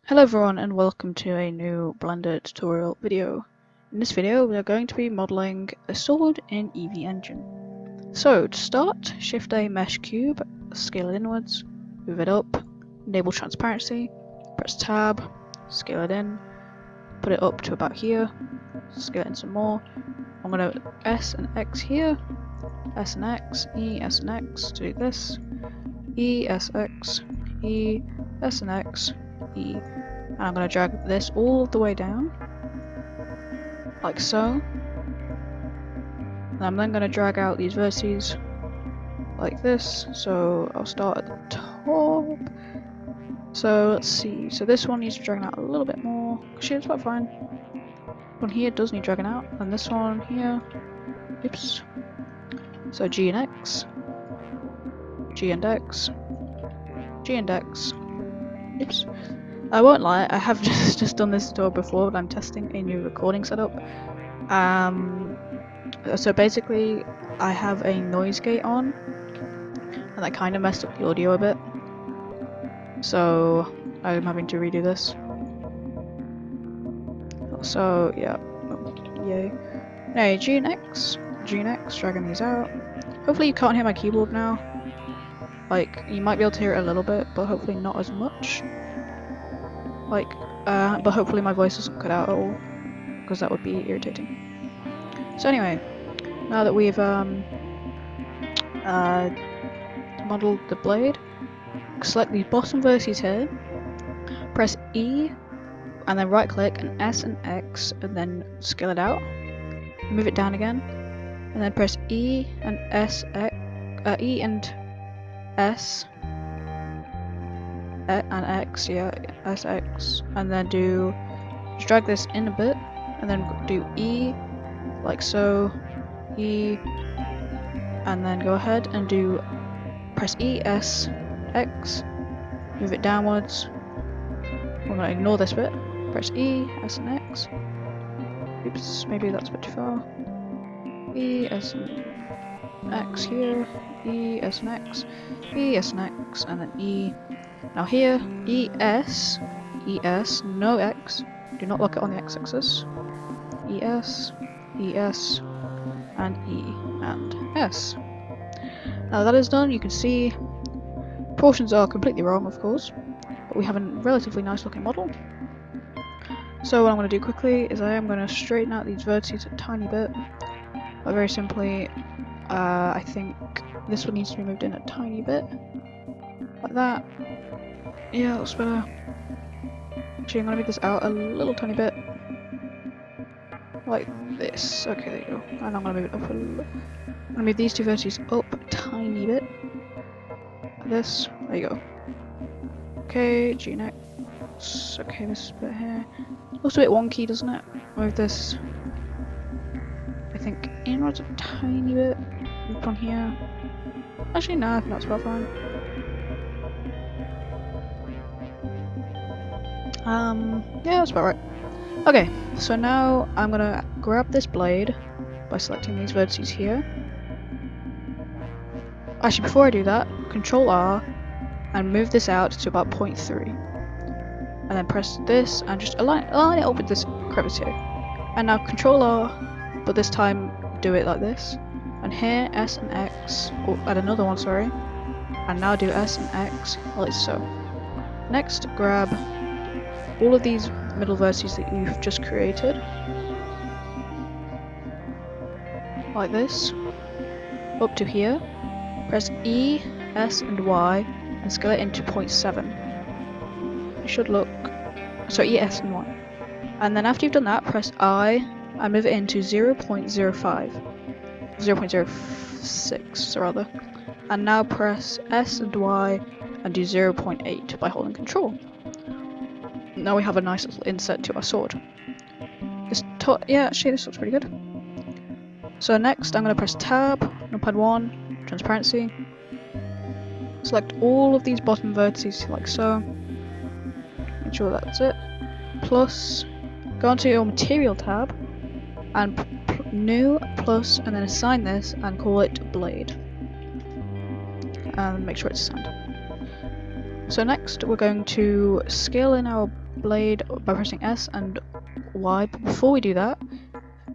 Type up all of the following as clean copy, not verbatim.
Hello everyone and welcome to a new Blender tutorial video. In this video we are going to be modelling a sword in EEVEE engine. So to start, shift a mesh cube, scale it inwards, move it up, enable transparency, press tab, scale it in, put it up to about here, scale it in some more. I'm going to S and X here, S and X, E, S and X to do this, E, S, X, E, S and X, E. And I'm going to drag this all the way down, like so. And I'm then going to drag out these vertices like this. So I'll start at the top. So let's see. So this one needs dragging out a little bit more. Actually, it's about fine. One here does need dragging out, and this one here. Oops. So G and X, G and X, G and X. Oops. I won't lie, I have just done this tutorial before, but I'm testing a new recording setup. So basically, I have a noise gate on, and that kind of messed up the audio a bit. So I'm having to redo this. So yeah, yay. Anyway, G and X, dragging these out. Hopefully you can't hear my keyboard now. Like, you might be able to hear it a little bit, but hopefully not as much. Like, but hopefully my voice doesn't cut out at all, because that would be irritating. So anyway, now that we've modeled the blade, select these bottom vertices here, press E, and then right click and S and X, and then scale it out, move it down again, and then press E and S, E and S, and X, yeah, SX, and then just drag this in a bit, and then do E, like so, E, and then go ahead and press E, S, X, move it downwards. We're going to ignore this bit, press E, S and X, oops, maybe that's a bit too far, E, S and X here, E, S and X, E, S and X, and then E. Now here, E, S, no X, do not lock it on the X-axis, E, S, and E, and S. Now that is done, you can see proportions are completely wrong, of course, but we have a relatively nice looking model. So what I'm going to do quickly is I am going to straighten out these vertices a tiny bit, but very simply, I think this one needs to be moved in a tiny bit, like that. Yeah, that's better. Actually, I'm going to move this out a little tiny bit, like this. Okay, there you go. And I'm going to move it up a little. I'm going to move these two vertices up a tiny bit, like this. There you go. Okay, G next. Okay, this bit here looks a bit wonky, doesn't it? Move this, I think, inwards a tiny bit. Up on here. Actually, no, I think that's about fine. Yeah, that's about right. Okay, so now I'm gonna grab this blade by selecting these vertices here. Actually, before I do that, Control R and move this out to about 0.3. And then press this and just align it up with this crevice here. And now Control R, but this time do it like this. And here, S and X, or add another one, sorry. And now do S and X, like so. Next, grab all of these middle vertices that you've just created, like this, up to here. Press E, S and Y and scale it into 0.7. It should look, sorry, E, S and Y. And then after you've done that, press I and move it into 0.05, 0.06 rather. And now press S and Y and do 0.8 by holding Control. Now we have a nice little inset to our sword. Yeah, actually this looks pretty good. So next I'm going to press Tab, Numpad 1, Transparency. Select all of these bottom vertices like so. Make sure that's it. Plus, go onto your Material tab and New, Plus, and then assign this and call it Blade. And make sure it's assigned. So next we're going to scale in our blade by pressing S and Y, but before we do that,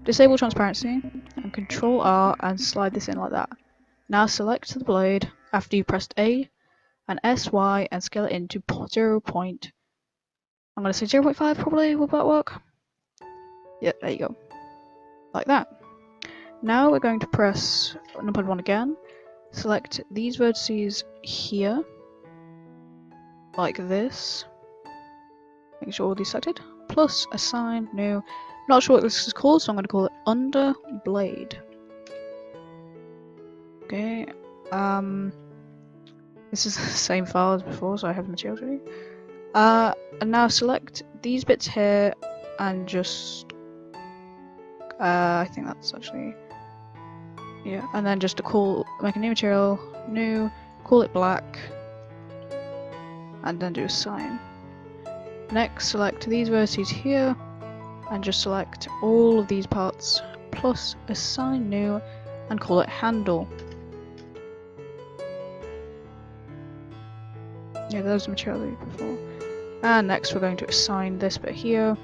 disable transparency and Control R and slide this in like that. Now select the blade after you pressed A and SY and scale it into 0. I'm going to say 0.5 probably, will that work? Yeah, there you go. Like that. Now we're going to press number 1 again, select these vertices here, like this, make sure all these selected, plus assign new, not sure what this is called, so I'm going to call it under blade. Okay, this is the same file as before, so I have the materials ready. And now select these bits here and just, I think that's actually, yeah, and then just to make a new material, new, call it black, and then do assign. Next, select these vertices here, and just select all of these parts, plus assign new, and call it handle. Yeah, those are materials before. And next we're going to assign this bit here,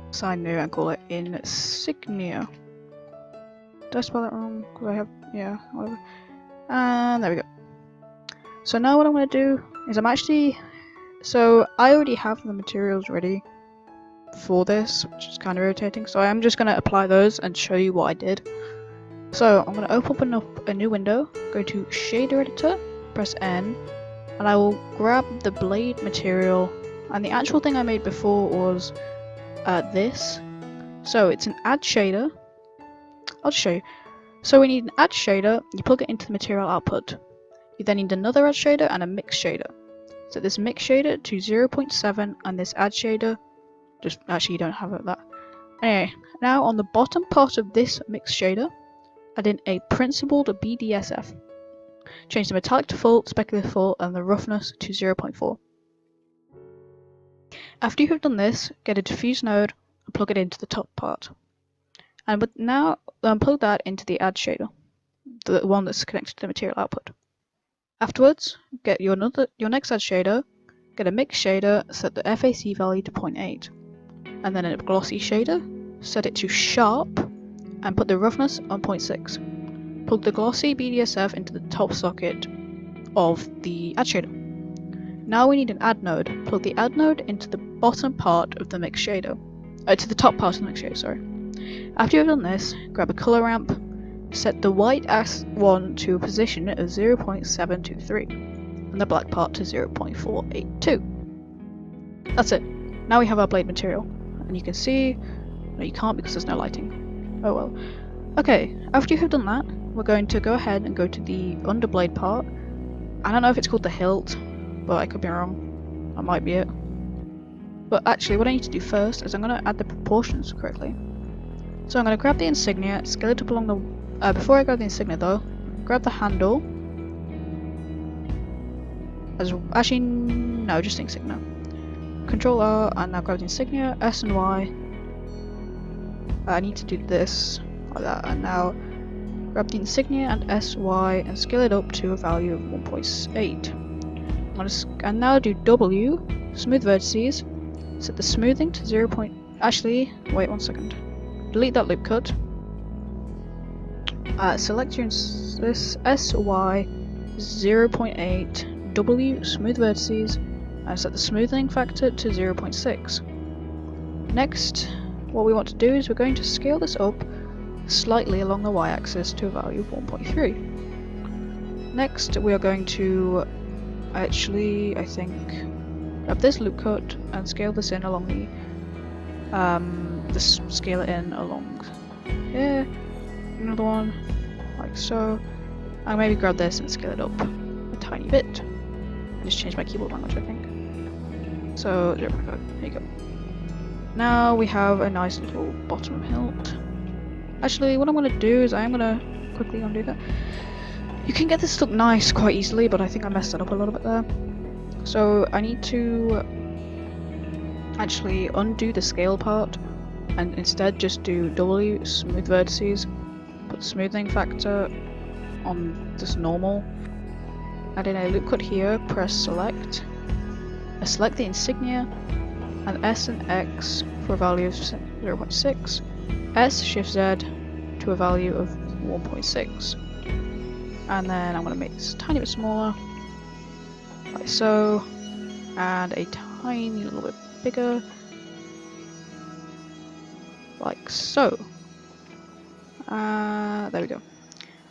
assign new, and call it insignia. Did I spell that wrong? Because I have, yeah, whatever. And there we go. So now what I'm going to do is so I already have the materials ready for this, which is kind of irritating. So I am just going to apply those and show you what I did. So I'm going to open up a new window, go to shader editor, press N, and I will grab the blade material. And the actual thing I made before was this. So it's an add shader. I'll just show you. So we need an add shader, you plug it into the material output. You then need another add shader and a mix shader. Set this mix shader to 0.7 and this add shader, just actually you don't have it that. Anyway, now on the bottom part of this mix shader, add in a principled BDSF. Change the metallic to full, specular to full, and the roughness to 0.4. After you have done this, get a diffuse node and plug it into the top part. And now plug that into the add shader, the one that's connected to the material output. Afterwards, get your next add shader, get a mix shader, set the FAC value to 0.8, and then a glossy shader, set it to sharp, and put the roughness on 0.6. Plug the glossy BDSF into the top socket of the add shader. Now we need an add node. Plug the add node into the bottom part of the mix shader, to the top part of the mix shader, sorry. After you've done this, grab a color ramp, set the white S1 to a position of 0.723 and the black part to 0.482. That's it. Now we have our blade material, and you can see, no you can't because there's no lighting. Oh well. Okay, after you have done that, we're going to go ahead and go to the underblade part. I don't know if it's called the hilt, but I could be wrong. That might be it. But actually what I need to do first is I'm going to add the proportions correctly. So I'm going to grab the insignia, scale it up along the... before I grab the insignia though, grab the handle. Actually, no, just the insignia. Control R, and now grab the insignia, S and Y. I need to do this, like that, and now grab the insignia and SY and scale it up to a value of 1.8. And now do W, smooth vertices, set the smoothing to 0. Actually, wait 1 second. Delete that loop cut. Select your this SY 0.8, W smooth vertices, and set the smoothing factor to 0.6. Next, what we want to do is we're going to scale this up slightly along the y-axis to a value of 1.3. Next, we are going to actually, I think, grab this loop cut and scale this in along scale it in along here, another one, like so. I'll maybe grab this and scale it up a tiny bit. Just change my keyboard language, I think. So 0.5, there you go. Now we have a nice little bottom hilt. Actually, what I'm going to do is I'm going to quickly undo that. You can get this to look nice quite easily, but I think I messed it up a little bit there. So I need to actually undo the scale part and instead just do W smooth vertices, put smoothing factor on just normal, add in a loop cut here, press select, select the insignia, and S and X for a value of 0.6, S Shift Z to a value of 1.6. And then I'm going to make this a tiny bit smaller, like so, and a tiny little bit bigger, like so. There we go.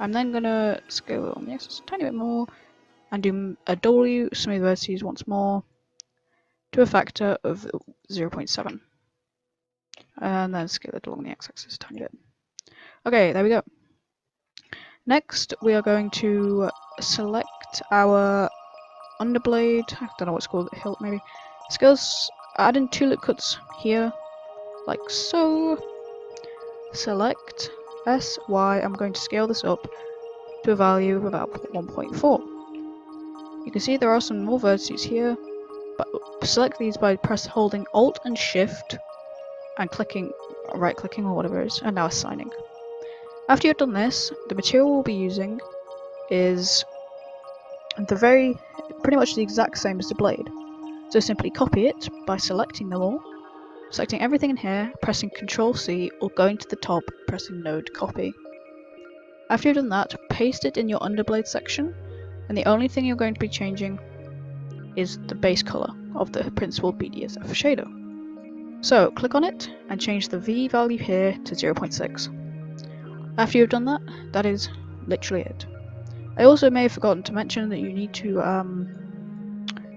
I'm then going to scale it on the axis a tiny bit more, and do a W smooth vertices once more, to a factor of 0.7. And then scale it along the x-axis a tiny bit. Okay, there we go. Next, we are going to select our underblade. I don't know what's called, hilt maybe. Scales, add in 2 loop cuts here, like so. Select S, Y. I'm going to scale this up to a value of about 1.4. You can see there are some more vertices here, but select these by holding Alt and Shift and clicking, right clicking or whatever it is, and now assigning. After you've done this, the material we'll be using is pretty much the exact same as the blade. So simply copy it by selecting them all, selecting everything in here, pressing Ctrl C, or going to the top, pressing Node Copy. After you've done that, paste it in your underblade section, and the only thing you're going to be changing is the base color of the principal BDSF shader. So click on it and change the V value here to 0.6. After you've done that, that is literally it. I also may have forgotten to mention that you need to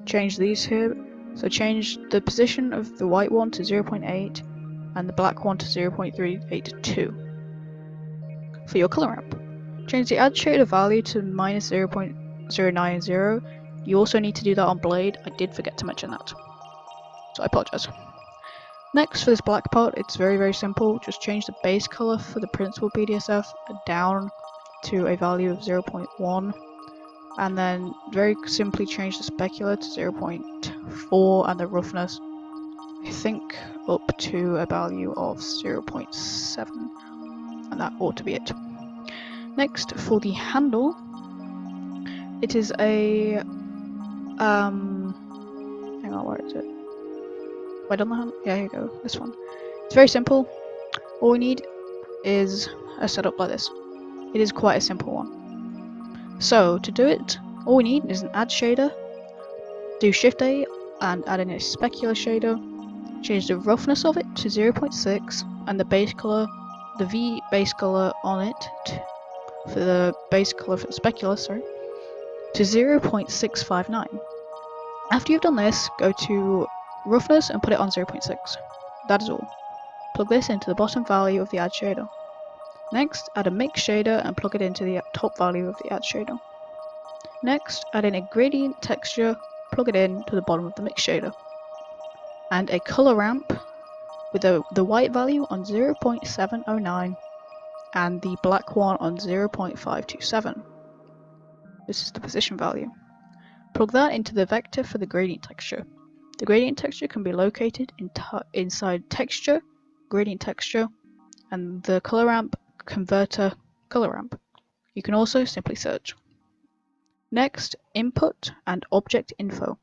change these here. So change the position of the white one to 0.8 and the black one to 0.382 for your color ramp. Change the add shader value to minus 0.090. You also need to do that on blade. I did forget to mention that, so I apologize. Next, for this black part, it's very simple. Just change the base color for the principal BDSF down to a value of 0.1, and then very simply change the specular to 0.4 and the roughness, I think, up to a value of 0.7, and that ought to be it. Next, for the handle, it is a hang on, where is it? Have I done the handle? Yeah, here you go, this one. It's very simple. All we need is a setup like this. It is quite a simple one. So to do it, all we need is an add shader, do Shift A and add in a specular shader, change the roughness of it to 0.6 and the base color, the V base color on it, for the base color for the specular, sorry, to 0.659. After you've done this, go to roughness and put it on 0.6. That is all. Plug this into the bottom value of the add shader. Next, add a mix shader and plug it into the top value of the add shader. Next, add in a gradient texture, plug it in to the bottom of the mix shader. And a color ramp with the white value on 0.709 and the black one on 0.527. This is the position value. Plug that into the vector for the gradient texture. The gradient texture can be located inside texture, gradient texture, and the color ramp converter color ramp. You can also simply search. Next, input and object info.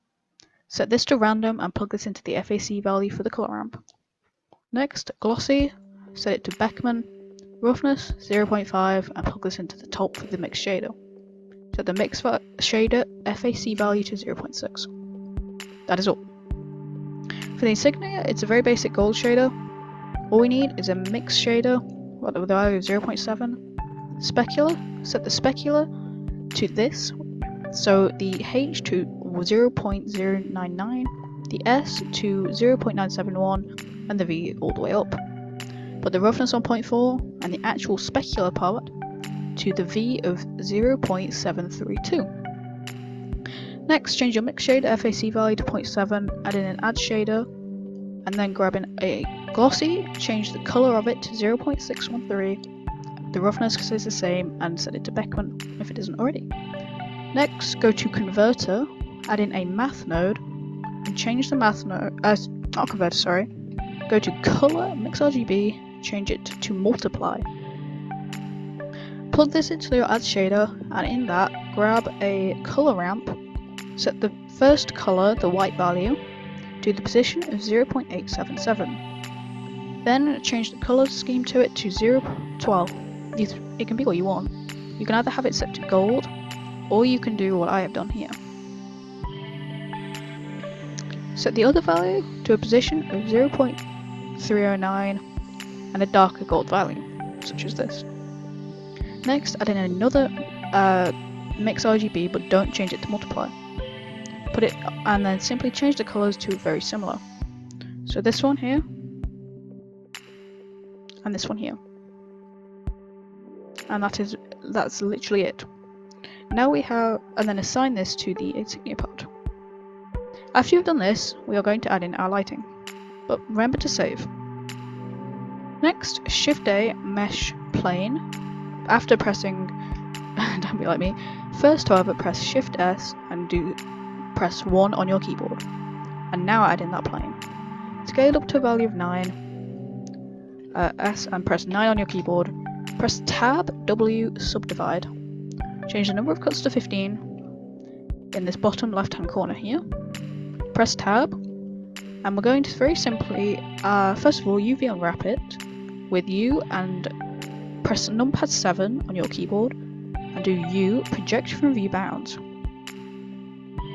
Set this to random and plug this into the FAC value for the color ramp. Next, glossy, set it to Beckman, roughness 0.5 and plug this into the top for the mix shader. Set the mix shader FAC value to 0.6. That is all. For the insignia, it's a very basic gold shader. All we need is a mix shader with the value of 0.7. Specular, set the specular to this, so the H to 0.099, the S to 0.971, and the V all the way up. Put the roughness on 0.4 and the actual specular part to the V of 0.732. Next, change your mix shader FAC value to 0.7, add in an add shader, and then grab in a glossy, change the color of it to 0.613, the roughness stays the same, and set it to Beckman if it isn't already. Next, go to converter, add in a math node, and change the math node, not converter, sorry. Go to color, mix RGB, change it to multiply. Plug this into your add shader, and in that, grab a color ramp, set the first color, the white value, to the position of 0.877. Then change the color scheme to it to 012. It can be what you want. You can either have it set to gold, or you can do what I have done here. Set the other value to a position of 0.309 and a darker gold value, such as this. Next, add in another mix RGB, but don't change it to multiply. Put it, and then simply change the colors to very similar. So this one here, and this one here. And that's literally it. Now we have, and then assign this to the insignia part. After you've done this, we are going to add in our lighting, but remember to save. Next, Shift A, Mesh Plane. After pressing, don't be like me. First, however, press Shift S and press 1 on your keyboard. And now add in that plane. Scale up to a value of 9, S, and press 9 on your keyboard. Press Tab, W, Subdivide. Change the number of cuts to 15 in this bottom left hand corner here. Press Tab, and we're going to very simply, first of all, UV unwrap it with U and press numpad 7 on your keyboard and do U, project from view bounds.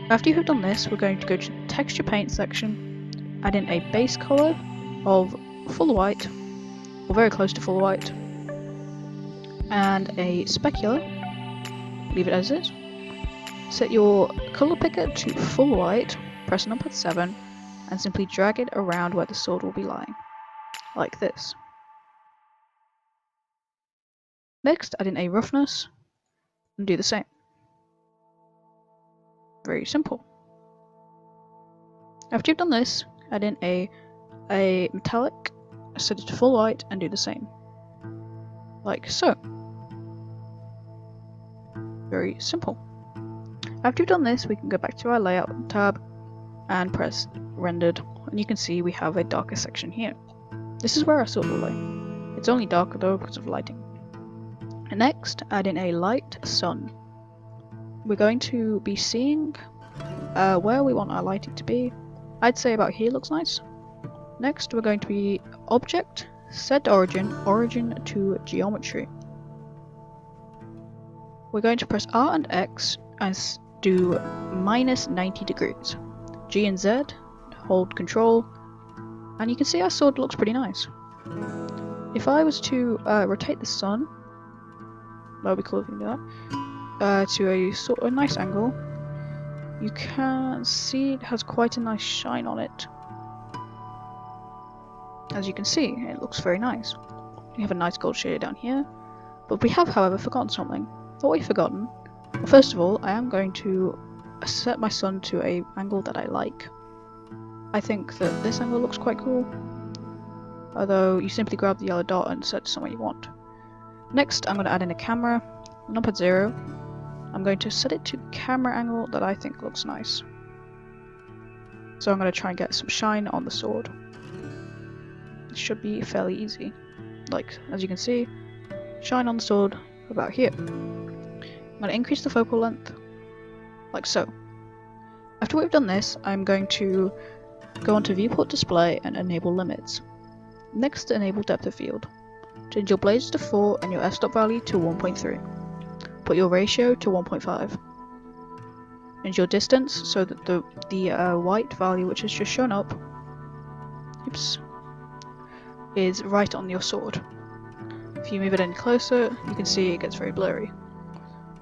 After you have done this, we're going to go to the texture paint section, add in a base color of full white, or very close to full white, and a specular, leave it as is. Set your color picker to full white, press numpad 7, and simply drag it around where the sword will be lying, like this. Next, add in a roughness, and do the same. Very simple. After you've done this, add in a metallic, set it to full white, and do the same. Like so. Very simple. After you've done this, we can go back to our layout tab and press rendered, and you can see we have a darker section here. This is where our sword will lay. It's only darker though because of lighting. And next, add in a light sun. We're going to be seeing where we want our lighting to be. I'd say about here looks nice. Next, we're going to be object, set origin to geometry. We're going to press R and X and do minus 90 degrees. G and Z, hold control, and you can see our sword looks pretty nice. If I was to rotate the sun, that would be cool if you can do that, to a sort of nice angle, you can see it has quite a nice shine on it. As you can see, it looks very nice. We have a nice gold shade down here, but we have, however, forgotten something. What we've forgotten, well, first of all, I am going to set my sun to an angle that I like. I think that this angle looks quite cool, although you simply grab the yellow dot and set it somewhere you want. Next, I'm going to add in a camera, numpad 0. I'm going to set it to camera angle that I think looks nice. So I'm going to try and get some shine on the sword. It should be fairly easy. Like, as you can see, shine on the sword about here. I'm going to increase the focal length, like so. After we've done this, I'm going to go onto viewport display and enable limits. Next, enable depth of field. Change your blades to 4 and your f-stop value to 1.3. Put your ratio to 1.5. Change your distance so that the white value, which has just shown up, is right on your sword. If you move it any closer, you can see it gets very blurry.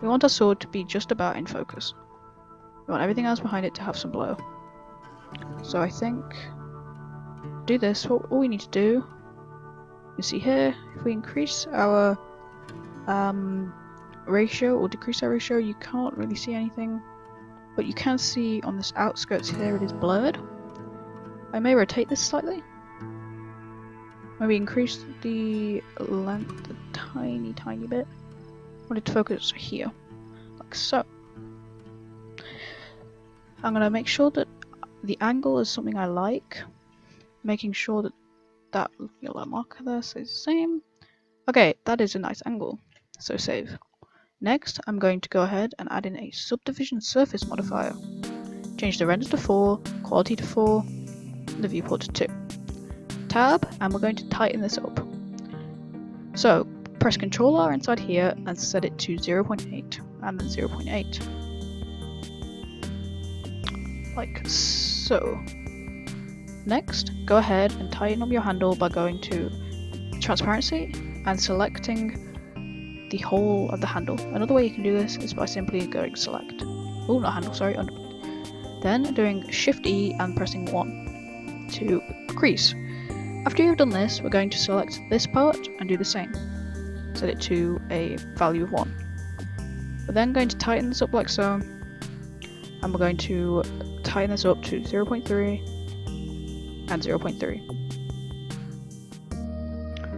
We want our sword to be just about in focus. We want everything else behind it to have some blur. So I think, do this, all we need to do, you see here, if we increase our ratio or decrease our ratio, you can't really see anything, but you can see on this outskirts here it is blurred. I may rotate this slightly. Maybe increase the length a tiny bit. I want it to focus here, like so. I'm going to make sure that the angle is something I like, making sure that that yellow marker there stays the same. Okay, that is a nice angle, so save. Next, I'm going to go ahead and add in a subdivision surface modifier. Change the render to 4, quality to 4, the viewport to 2. Tab, and we're going to tighten this up. So, press Ctrl R inside here and set it to 0.8 and then 0.8. Like so. Next, go ahead and tighten up your handle by going to Transparency and selecting the whole of the handle. Another way you can do this is by simply going Select. Oh, not handle, sorry, underbite. Then doing Shift E and pressing 1 to crease. After you've done this, we're going to select this part and do the same. Set it to a value of 1. We're then going to tighten this up like so, and we're going to tighten this up to 0.3 and 0.3.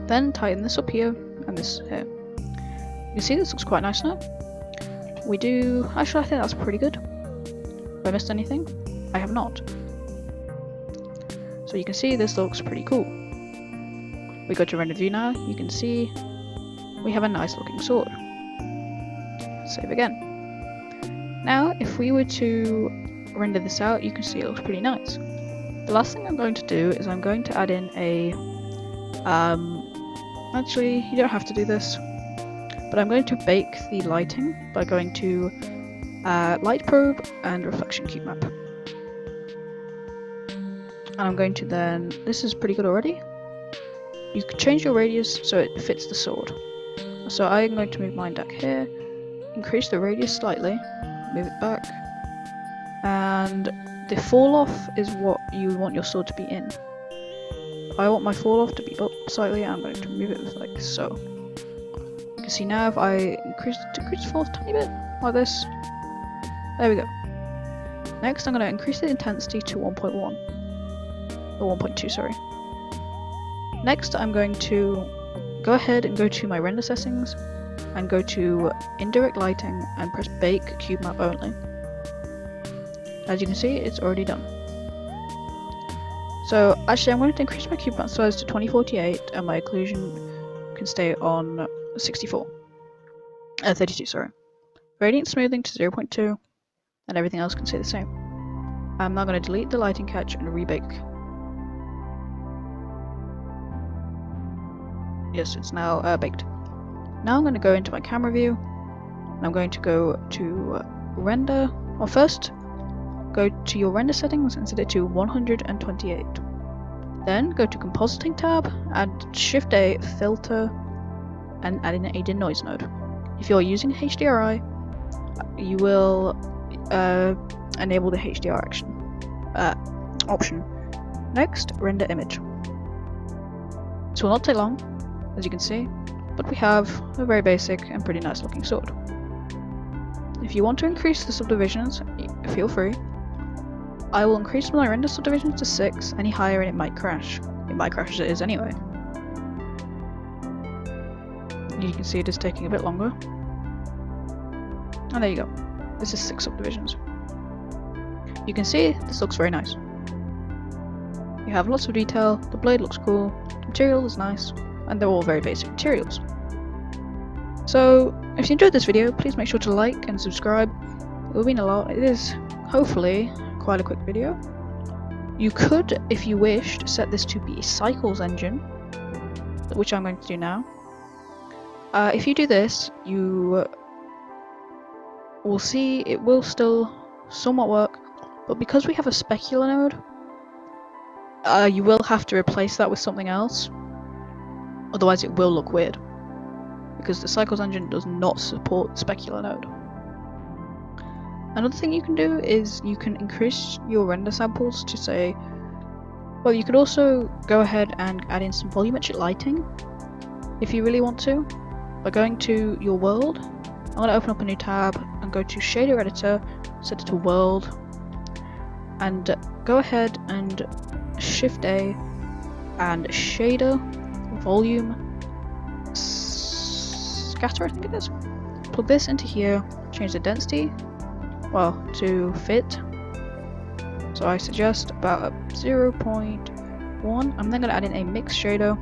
Then tighten this up here and this here. You can see this looks quite nice now. Actually I think that's pretty good. Have I missed anything? I have not. So you can see this looks pretty cool. We go to render view now, you can see we have a nice looking sword. Save again. Now if we were to render this out, you can see it looks pretty nice. The last thing I'm going to do is I'm going to add in a actually you don't have to do this, but I'm going to bake the lighting by going to light probe and reflection cube map. And I'm going to then, this is pretty good already. You can change your radius so it fits the sword. So I'm going to move mine back here, increase the radius slightly, move it back, and the fall off is what you want your sword to be in. I want my fall off to be up slightly, and I'm going to move it like so. You can see now if I decrease the fall off a tiny bit, like this, there we go. Next I'm going to increase the intensity to 1.1, or 1.2 sorry. Next I'm going to go ahead and go to my render settings and go to indirect lighting and press bake cube map only. As you can see, it's already done. So actually I'm going to increase my cube map size to 2048 and my occlusion can stay on 32 sorry. Radiant smoothing to 0.2 and everything else can stay the same. I'm now going to delete the lighting catch and rebake. Yes, it's now baked. Now I'm going to go into my camera view and I'm going to go to render, or first go to your render settings and set it to 128. Then go to compositing tab, add Shift A, filter, and add in a denoise node. If you're using HDRI, you will enable the HDR option. Next, render image. This will not take long, as you can see, but we have a very basic and pretty nice looking sword. If you want to increase the subdivisions, feel free. I will increase my render subdivisions to 6, any higher and it might crash. It might crash as it is anyway. You can see it is taking a bit longer. And there you go. This is 6 subdivisions. You can see this looks very nice. You have lots of detail, the blade looks cool, the material is nice, and they're all very basic materials. So, if you enjoyed this video, please make sure to like and subscribe. It will mean a lot. It is, hopefully, quite a quick video. You could, if you wished, set this to be a cycles engine, which I'm going to do now. If you do this, you will see it will still somewhat work, but because we have a specular node, you will have to replace that with something else, otherwise it will look weird, because the cycles engine does not support the specular node. Another thing you can do is you can increase your render samples to say, well, you could also go ahead and add in some volumetric lighting if you really want to, by going to your world. I'm going to open up a new tab and go to shader editor, set it to world, and go ahead and Shift A and shader volume scatter, I think it is. Plug this into here, change the density, well, to fit. So I suggest about 0.1. I'm then going to add in a mix shader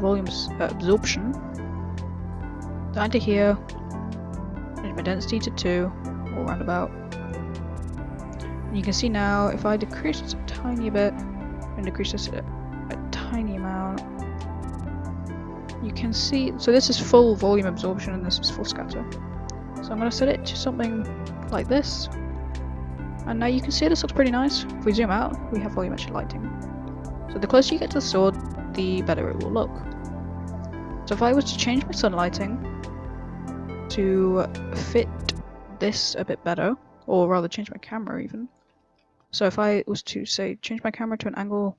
volume absorption, Down to here, change my density to 2, or roundabout. And you can see now, if I decrease this a tiny bit, and decrease this a tiny amount, you can see, so this is full volume absorption and this is full scatter. So I'm going to set it to something like this. And now you can see this looks pretty nice. If we zoom out, we have volumetric lighting. So the closer you get to the sword, the better it will look. So if I was to change my sun lighting to fit this a bit better, or rather change my camera even. So if I was to say change my camera to an angle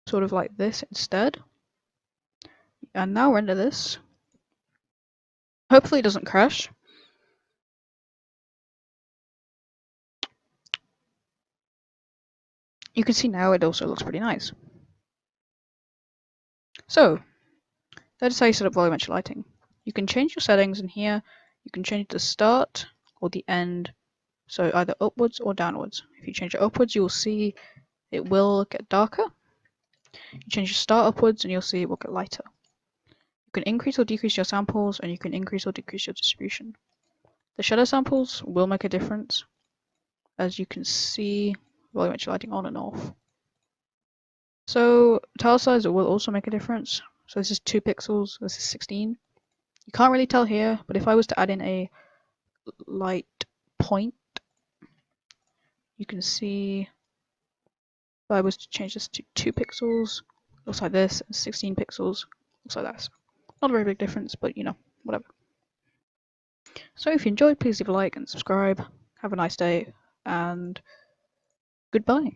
sort of like this instead, and now render this. Hopefully it doesn't crash. You can see now it also looks pretty nice. So that is how you set up volumetric lighting. You can change your settings in here. You can change the start or the end, so either upwards or downwards. If you change it upwards, you will see it will get darker. You change your start upwards and you'll see it will get lighter. You can increase or decrease your samples, and you can increase or decrease your distribution. The shadow samples will make a difference, as you can see volumetric lighting on and off. So tile size will also make a difference. So this is 2 pixels, this is 16. You can't really tell here, but if I was to add in a light point, you can see if I was to change this to 2 pixels, looks like this, and 16 pixels, looks like that. Not a very big difference, but you know, whatever. So if you enjoyed, please leave a like and subscribe. Have a nice day, and goodbye.